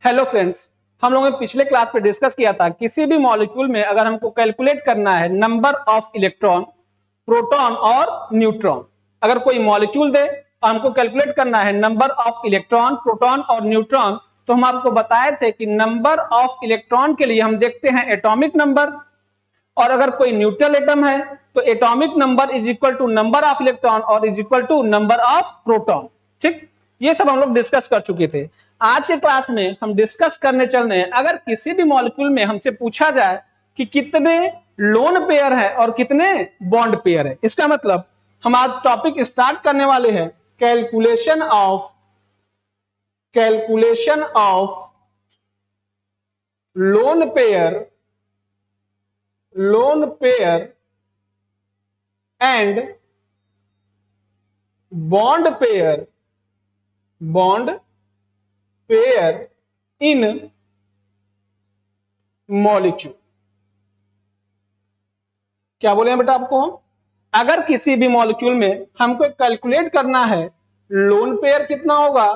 Hello friends, हम लोगों ने पिछले क्लास में डिस्कस किया था किसी भी मॉलिक्यूल में अगर हमको कैलकुलेट करना है नंबर ऑफ इलेक्ट्रॉन, प्रोटॉन और न्यूट्रॉन। अगर कोई मॉलिक्यूल दे और हमको कैलकुलेट करना है नंबर ऑफ इलेक्ट्रॉन, प्रोटॉन और न्यूट्रॉन, तो हम आपको बताए थे कि नंबर ऑफ इलेक्ट्रॉन के लिए हम देखते हैं एटॉमिक नंबर, और अगर कोई न्यूट्रल एटम है तो atomic number is equal to number of electron और is equal to number of proton. ठीक, ये सब हम लोग डिस्कस कर चुके थे। आज के क्लास में हम डिस्कस करने चल रहे हैं, अगर किसी भी मॉलिक्यूल में हमसे पूछा जाए कि कितने लोन पेयर है और कितने बॉन्ड पेयर है, इसका मतलब हम आज टॉपिक स्टार्ट करने वाले हैं calculation of lone pair and bond pair in molecule. क्या बोले बेटा आपको हम, अगर किसी भी मॉलिक्यूल में हमको कैलकुलेट करना है लोन पेयर कितना होगा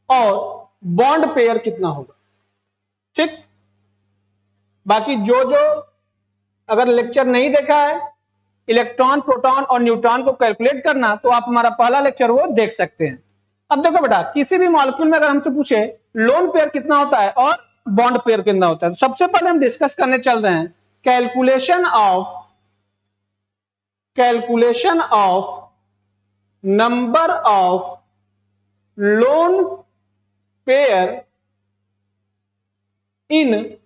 और बॉन्ड पेयर कितना होगा। ठीक, बाकी जो अगर लेक्चर नहीं देखा है इलेक्ट्रॉन, प्रोटॉन और न्यूट्रॉन को कैलकुलेट करना, तो आप हमारा पहला लेक्चर वो देख सकते हैं। अब देखो बेटा, किसी भी मॉलिक्यूल में अगर हमसे पूछे लोन पेयर कितना होता है और बॉन्ड पेयर कितना होता है, तो सबसे पहले हम डिस्कस करने चल रहे हैं calculation of number of lone pair in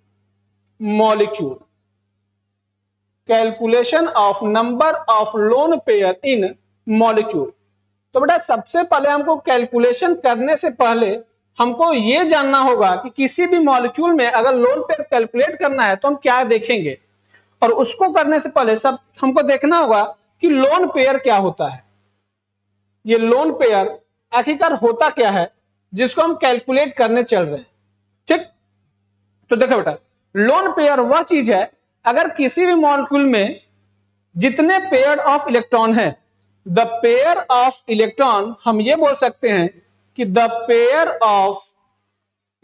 molecule. Calculation of number of lone pair in molecule. तो बेटा सबसे पहले हमको कैलकुलेशन करने से पहले हमको यह जानना होगा कि किसी भी मॉलिक्यूल में अगर लोन पेयर कैलकुलेट करना है तो हम क्या देखेंगे, और उसको करने से पहले सब हमको देखना होगा कि लोन पेयर क्या होता है। ये लोन पेयर आखिरकार होता क्या है जिसको हम कैलकुलेट करने चल रहे हैं। ठीक, तो देखो बेटा, लोन पेयर वह चीज है अगर किसी भी मॉलिक्यूल में जितने पेयर ऑफ इलेक्ट्रॉन है, द पेयर ऑफ इलेक्ट्रॉन, हम ये बोल सकते हैं कि द पेयर ऑफ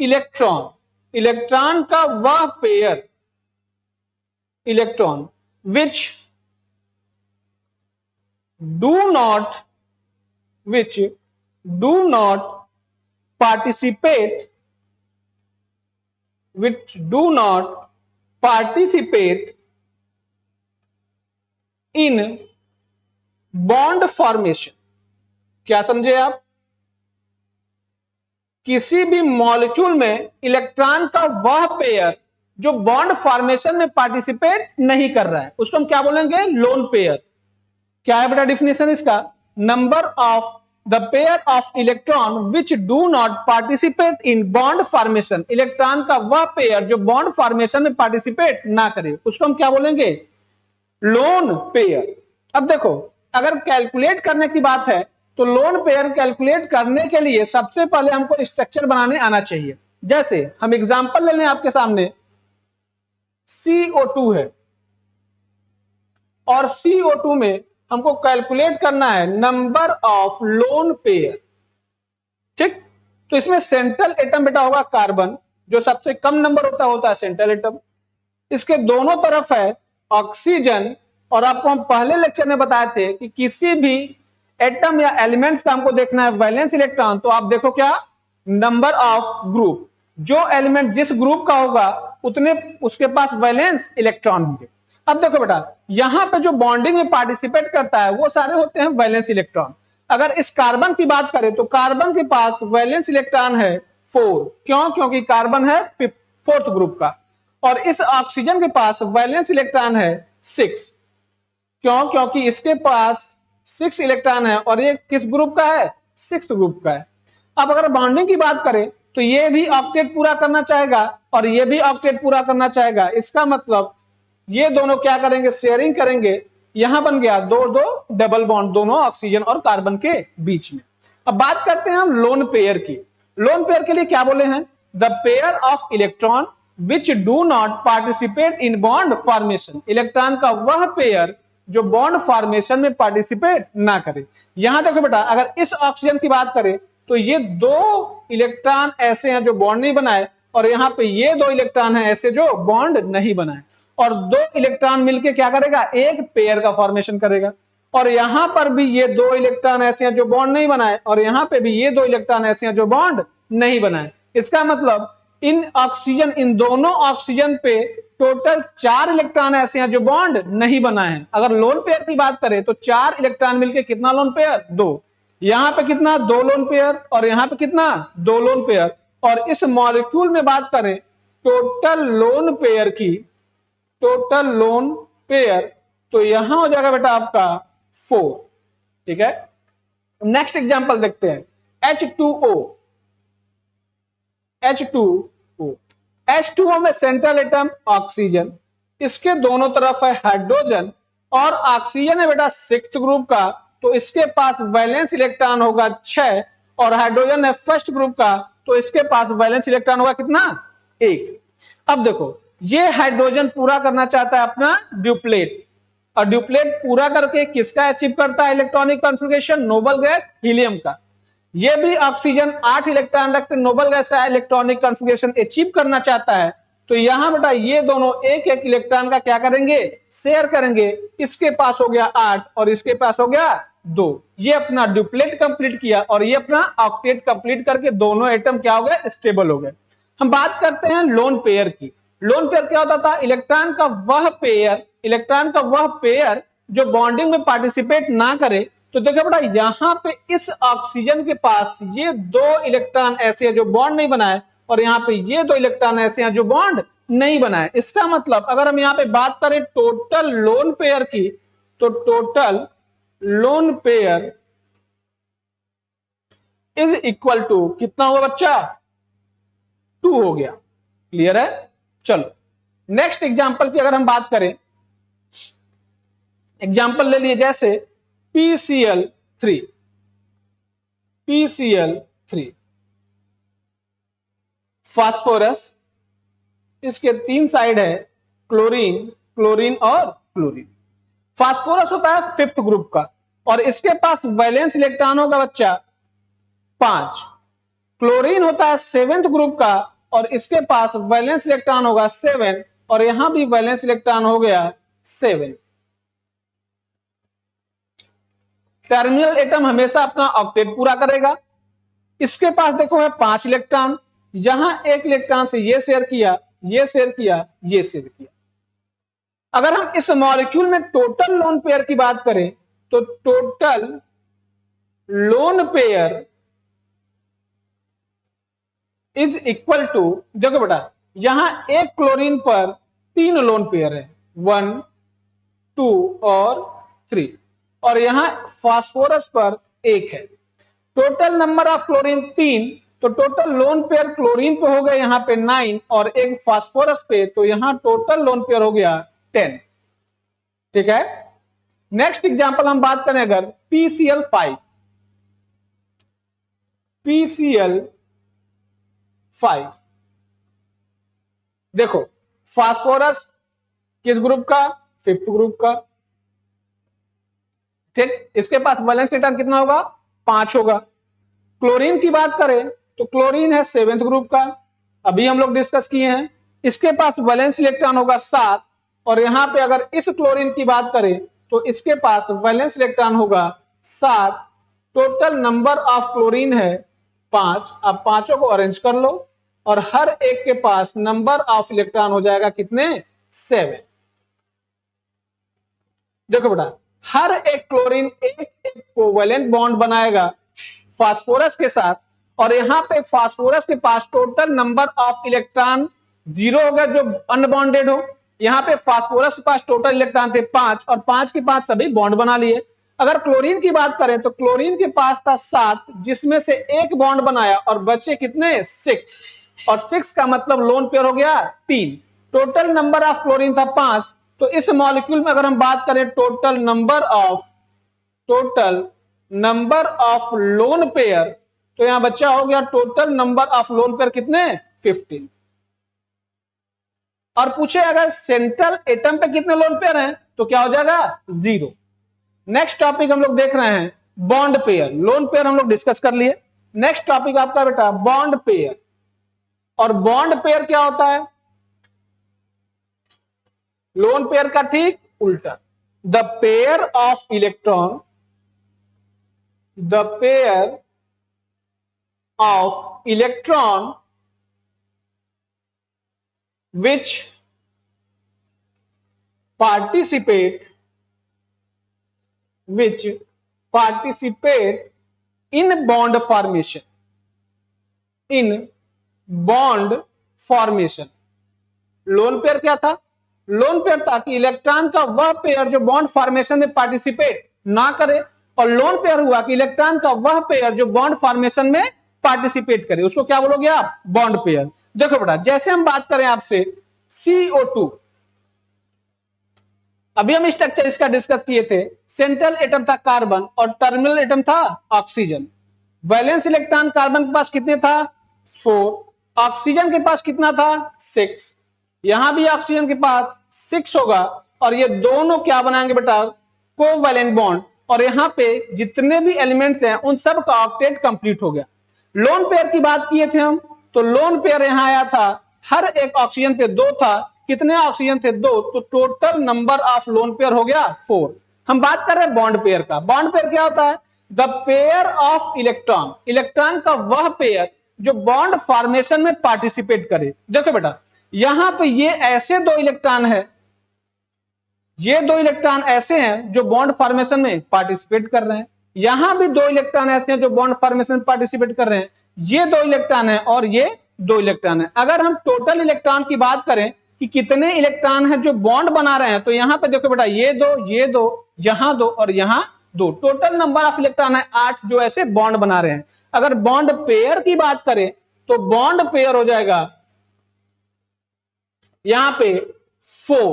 इलेक्ट्रॉन का वह pair electron which do not participate in bond formation. क्या समझे आप, किसी भी मॉलिक्यूल में इलेक्ट्रॉन का वह पेयर जो बॉन्ड फॉर्मेशन में पार्टिसिपेट नहीं कर रहा है, उसको हम क्या बोलेंगे, लोन पेयर। क्या है बेटा डिफिनेशन इसका, number of the pair of electron which do not participate in bond formation. Electron का वह पेयर जो बॉन्ड फॉर्मेशन में पार्टिसिपेट ना करे, उसको हम क्या बोलेंगे, लोन पेयर। अब देखो, अगर कैलकुलेट करने की बात है तो लोन पेयर कैलकुलेट करने के लिए सबसे पहले हमको स्ट्रक्चर बनाने आना चाहिए। जैसे हम एग्जांपल ले लें आपके सामने, CO2 है और CO2 में हमको कैलकुलेट करना है नंबर ऑफ लोन पेयर। ठीक, तो इसमें सेंट्रल एटम बेटा होगा कार्बन, जो सबसे कम नंबर होता है सेंट्रल एटम। इसके दोनों तरफ है ऑक्सीजन, और आपको हम पहले लेक्चर में बताए थे कि किसी भी एटम या एलिमेंट्स का हमको देखना है वैलेंस इलेक्ट्रॉन, तो आप देखो क्या, नंबर ऑफ ग्रुप। जो एलिमेंट जिस ग्रुप का होगा उतने उसके पास वैलेंस इलेक्ट्रॉन होंगे। अब देखो बेटा, यहां पे जो बॉन्डिंग में पार्टिसिपेट करता है वो सारे होते हैं वैलेंस इलेक्ट्रॉन। अगर इस कार्बन की बात करें तो कार्बन के पास वैलेंस इलेक्ट्रॉन है 4। क्यों, क्योंकि कार्बन है 4th ग्रुप का। और इस ऑक्सीजन के पास वैलेंस इलेक्ट्रॉन है 6। क्यों, क्योंकि इसके पास 6 इलेक्ट्रॉन है और ये किस ग्रुप का है, 6th ग्रुप का है। अब अगर बॉन्डिंग की बात करें तो ये भी ऑक्टेट पूरा करना चाहेगा और ये भी ऑक्टेट पूरा करना चाहेगा। इसका मतलब ये दोनों क्या करेंगे, शेयरिंग करेंगे। यहां बन गया 2-2 डबल बॉन्ड दोनों ऑक्सीजन और कार्बन के बीच में। अब बात करते हैं हम लोन पेयर की। लोन पेयर के लिए क्या बोले हैं, the pair of electron which do not participate in bond formation. Electron का वह पेयर जो बॉन्ड फॉर्मेशन में पार्टिसिपेट ना करे। यहां देखो बेटा, अगर इस ऑक्सीजन की बात करें तो ये 2 इलेक्ट्रॉन ऐसे हैं जो बॉन्ड नहीं बनाए, और यहाँ पे ये 2 इलेक्ट्रॉन है ऐसे जो बॉन्ड नहीं बनाए, और 2 इलेक्ट्रॉन मिलके क्या करेगा, एक पेयर का फॉर्मेशन करेगा। और यहां पर भी ये 2 इलेक्ट्रॉन ऐसे हैं जो बॉन्ड नहीं बनाए, और यहां पे भी ये 2 इलेक्ट्रॉन ऐसे हैं जो बॉन्ड नहीं बनाए। इसका मतलब इन दोनों ऑक्सीजन पे टोटल 4 इलेक्ट्रॉन ऐसे हैं जो बॉन्ड नहीं बनाए हैं। अगर लोन पेयर की बात करें तो 4 इलेक्ट्रॉन मिलके कितना लोन पेयर, 2। यहां पे कितना, 2 लोन पेयर, और यहां पे कितना, 2 लोन पेयर। और इस मॉलिक्यूल में बात करें टोटल लोन पेयर की, टोटल लोन पेयर, तो यहां हो जाएगा बेटा आपका 4। ठीक है, नेक्स्ट एग्जांपल देखते हैं, H2O। H2O, H2O में सेंट्रल एटम ऑक्सीजन, इसके दोनों तरफ है हाइड्रोजन, और ऑक्सीजन है बेटा 6th ग्रुप का, तो इसके पास वैलेंस इलेक्ट्रॉन होगा 6, और हाइड्रोजन है 1st ग्रुप का, तो इसके पास वैलेंस इलेक्ट्रॉन होगा कितना, 1। अब देखो ये हाइड्रोजन पूरा करना चाहता है अपना ड्यूप्लेट, और ड्यूप्लेट पूरा करके किसका अचीव करता है electronic configuration, noble gas helium का। ये भी ऑक्सीजन 8 इलेक्ट्रॉन रखते नोबल गैस का इलेक्ट्रॉनिक कॉन्फ़िगरेशन अचीव करना चाहता है, तो यहां बेटा ये दोनों एक एक इलेक्ट्रॉन का क्या करेंगे, शेयर करेंगे। इसके पास हो गया 8 और इसके पास हो गया 2। ये अपना ड्यूप्लेट कंप्लीट किया और ये अपना ऑक्टेट कंप्लीट करके दोनों एटम क्या हो गए, स्टेबल हो गए। हम बात करते हैं लोन पेयर की। लोन पेयर क्या होता था, इलेक्ट्रॉन का वह पेयर जो बॉन्डिंग में पार्टिसिपेट ना करे। तो देखो बेटा यहां पे इस ऑक्सीजन के पास ये 2 इलेक्ट्रॉन ऐसे हैं जो बॉन्ड नहीं बनाए, और यहां पे ये 2 इलेक्ट्रॉन ऐसे हैं जो बॉन्ड नहीं बनाए। इसका मतलब अगर हम यहां पे बात करें टोटल लोन पेयर की, तो total lone pair is equal to कितना हुआ बच्चा, 2 हो गया। क्लियर है। चलो नेक्स्ट एग्जांपल की अगर हम बात करें, एग्जांपल ले लिए जैसे PCl3, फास्फोरस, इसके 3 साइड है, क्लोरीन, क्लोरीन और क्लोरीन। फास्फोरस होता है 5th ग्रुप का, और इसके पास वैलेंस इलेक्ट्रॉन होगा बच्चा 5। क्लोरीन होता है 7th ग्रुप का, और इसके पास वैलेंस इलेक्ट्रॉन होगा 7, और यहां भी वैलेंस इलेक्ट्रॉन हो गया 7। टर्मिनल एटम हमेशा अपना ऑक्टेट पूरा करेगा। इसके पास देखो है 5 इलेक्ट्रॉन, यहां 1 इलेक्ट्रॉन से ये शेयर किया, ये शेयर किया, ये शेयर किया। अगर हम इस मॉलिक्यूल में टोटल लोन पेयर की बात करें तो total lone pair is equal to, देखो बेटा यहां एक क्लोरीन पर 3 लोन पेयर है, 1, 2 और 3, और यहां फास्फोरस पर 1 है। टोटल नंबर ऑफ क्लोरीन 3, तो टोटल लोन पेयर क्लोरीन पे हो गया यहां पे 9 और एक फास्फोरस पे, तो यहां टोटल लोन पेयर हो गया 10। ठीक है। नेक्स्ट एग्जांपल हम बात करें अगर PCl5, देखो फास्फोरस किस ग्रुप का, 5th ग्रुप का। ठीक, इसके पास वैलेंस इलेक्ट्रॉन कितना होगा, 5 होगा। क्लोरीन की बात करें तो क्लोरीन है 7th ग्रुप का, अभी हम लोग डिस्कस किए हैं। इसके पास वैलेंस इलेक्ट्रॉन होगा 7, और यहां पे अगर इस क्लोरीन की बात करें तो इसके पास वैलेंस इलेक्ट्रॉन होगा 7। टोटल नंबर ऑफ क्लोरीन है 5। अब पांचों को अरेंज कर लो और हर एक के पास नंबर ऑफ इलेक्ट्रॉन हो जाएगा कितने, 7। देखो बेटा हर एक क्लोरीन एक कोवेलेंट बॉन्ड बनाएगा फास्फोरस के साथ, और यहां पे फास्फोरस के पास टोटल नंबर ऑफ इलेक्ट्रॉन 0 होगा जो अनबॉन्डेड हो। यहां पे फास्फोरस के पास टोटल इलेक्ट्रॉन थे 5, और 5 के पास सभी बॉन्ड बना लिए। अगर क्लोरीन की बात करें तो क्लोरीन के पास था 7, जिसमें से एक बॉन्ड बनाया और बचे कितने, 6, और 6 का मतलब लोन पेयर हो गया 3। टोटल नंबर ऑफ क्लोरीन था 5। तो इस मॉलिक्यूल में अगर हम बात करें total number of lone pair, तो यहां बच्चा हो गया total number of lone pair कितने, 15। और पूछे अगर सेंट्रल एटम पे कितने लोन पेयर हैं तो क्या हो जाएगा, 0। नेक्स्ट टॉपिक हम लोग देख रहे हैं बॉन्ड पेयर। लोन पेयर हम लोग डिस्कस कर लिए। नेक्स्ट टॉपिक आपका बेटा बॉन्ड पेयर। और बॉन्ड पेयर क्या होता है? लोन पेयर का ठीक उल्टा। The pair of electron, the pair of electron which participate in bond formation, in bond formation। Lone pair क्या था? लोन पेयर था कि इलेक्ट्रॉन का वह पेयर जो बॉन्ड फॉर्मेशन में पार्टिसिपेट ना करे, और लोन पेयर हुआ कि इलेक्ट्रॉन का वह पेयर जो बॉन्ड फॉर्मेशन में पार्टिसिपेट करे, उसको क्या बोलोगे आप? Bond pair. देखो बेटा, जैसे हम बात करें आपसे CO2, अभी हम स्ट्रक्चर इसका डिस्कस किए थे। सेंट्रल एटम था कार्बन और टर्मिनल एटम था ऑक्सीजन। वैलेंस इलेक्ट्रॉन कार्बन के पास कितने था? 4। ऑक्सीजन के पास कितना था? 6। यहां भी ऑक्सीजन के पास 6 होगा, और ये दोनों क्या बनाएंगे बेटा? Covalent bond. और यहाँ पे जितने भी एलिमेंट्स हैं उन सब का ऑक्टेट कंप्लीट हो गया। लोन पेयर की बात किए थे हम, तो लोन पेयर यहां आया था, हर एक ऑक्सीजन पे 2 था। कितने ऑक्सीजन थे? 2। तो total number of lone pair हो गया 4। हम बात कर रहे हैं बॉन्ड पेयर का। बॉन्ड पेयर क्या होता है? The pair of electron, electron का वह पेयर जो बॉन्ड फॉर्मेशन में पार्टिसिपेट करे। देखो बेटा, यहां पे ये ऐसे 2 इलेक्ट्रॉन है, ये 2 इलेक्ट्रॉन ऐसे हैं जो बॉन्ड फॉर्मेशन में पार्टिसिपेट कर रहे हैं। यहां भी 2 इलेक्ट्रॉन ऐसे हैं जो बॉन्ड फॉर्मेशन में पार्टिसिपेट कर रहे हैं। ये 2 इलेक्ट्रॉन है और ये 2 इलेक्ट्रॉन है। अगर हम टोटल इलेक्ट्रॉन की बात करें कि कितने इलेक्ट्रॉन हैं जो बॉन्ड बना रहे हैं, तो यहां पे देखो बेटा, ये 2, ये 2, यहां 2 और यहां 2। टोटल नंबर ऑफ इलेक्ट्रॉन है 8 जो ऐसे बॉन्ड बना रहे हैं। अगर बॉन्ड पेयर की बात करें तो बॉन्ड पेयर हो जाएगा यहां पे 4।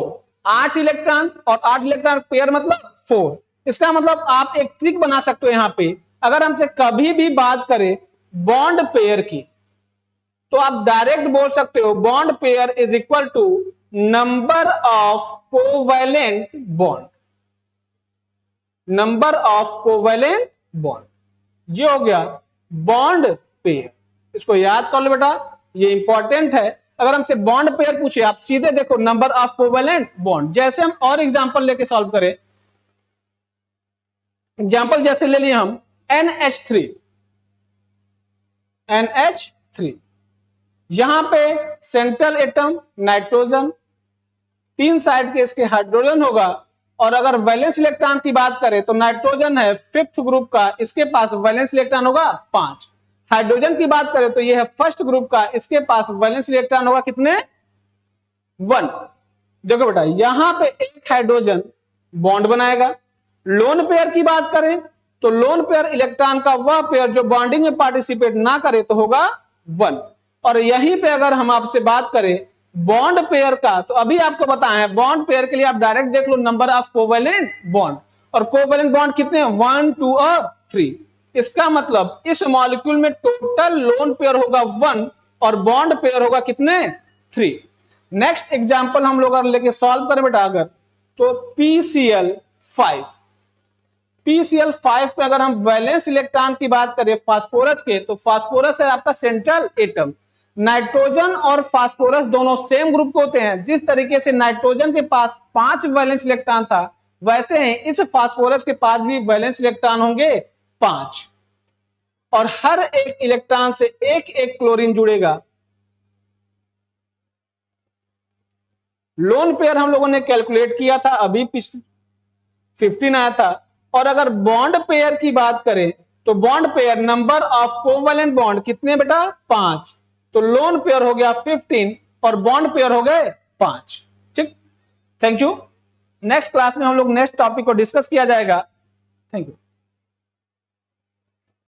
8 इलेक्ट्रॉन और 8 इलेक्ट्रॉन पेयर मतलब 4। इसका मतलब आप एक ट्रिक बना सकते हो यहां पे। अगर हमसे कभी भी बात करें बॉन्ड पेयर की, तो आप डायरेक्ट बोल सकते हो bond pair is equal to number of covalent bond, number of covalent bond. ये हो गया बॉन्ड पेयर। इसको याद कर लो बेटा, ये इंपॉर्टेंट है। अगर हमसे बॉन्ड पेयर पूछे, आप सीधे देखो नंबर ऑफ कोवैलेंट बॉन्ड। जैसे हम और एग्जांपल लेके सॉल्व करें, एग्जांपल जैसे ले लिए हम NH3, NH3, यहां पे सेंट्रल एटम नाइट्रोजन, 3 साइड के इसके हाइड्रोजन होगा। और अगर वैलेंस इलेक्ट्रॉन की बात करें तो नाइट्रोजन है 5th ग्रुप का, इसके पास वैलेंस इलेक्ट्रॉन होगा 5। हाइड्रोजन की बात करें तो यह है 1st ग्रुप का, इसके पास वैलेंस इलेक्ट्रॉन होगा कितने? 1। देखो बेटा, यहां पे एक हाइड्रोजन बॉन्ड बनाएगा। लोन पेयर की बात करें तो लोन पेयर इलेक्ट्रॉन का वह पेयर जो बॉन्डिंग में पार्टिसिपेट ना करे तो होगा 1। और यहीं पे अगर हम आपसे बात करें बॉन्ड पेयर का, तो अभी आपको बताया है बॉन्ड पेयर के लिए आप डायरेक्ट देख लो नंबर ऑफ कोवैलेंट बॉन्ड। और कोवैलेंट बॉन्ड कितने हैं? 1, 2 और 3। इसका मतलब इस मॉलिक्यूल में टोटल लोन पेयर होगा 1 और बॉन्ड पेयर होगा कितने? 3। नेक्स्ट एग्जांपल हम लोग अगर लेके सॉल्व करें बेटा, अगर तो PCl5, PCl5 पे अगर हम वैलेंस इलेक्ट्रॉन की बात करें फास्फोरस के, तो फास्फोरस है आपका सेंट्रल एटम। नाइट्रोजन और फास्फोरस दोनों सेम ग्रुप के होते हैं। जिस तरीके से नाइट्रोजन के पास 5 वैलेंस इलेक्ट्रॉन था, वैसे ही इस फास्फोरस के पास भी वैलेंस इलेक्ट्रॉन होंगे 5, और हर एक इलेक्ट्रॉन से एक एक क्लोरीन जुड़ेगा। लोन पेयर हम लोगों ने कैलकुलेट किया था, अभी 15 आया था। और अगर बॉन्ड पेयर की बात करें तो bond pair number of covalent bond कितने बेटा? 5। तो लोन पेयर हो गया 15 और बॉन्ड पेयर हो गए 5। ठीक, थैंक यू। नेक्स्ट क्लास में हम लोग नेक्स्ट टॉपिक को डिस्कस किया जाएगा। Thank you.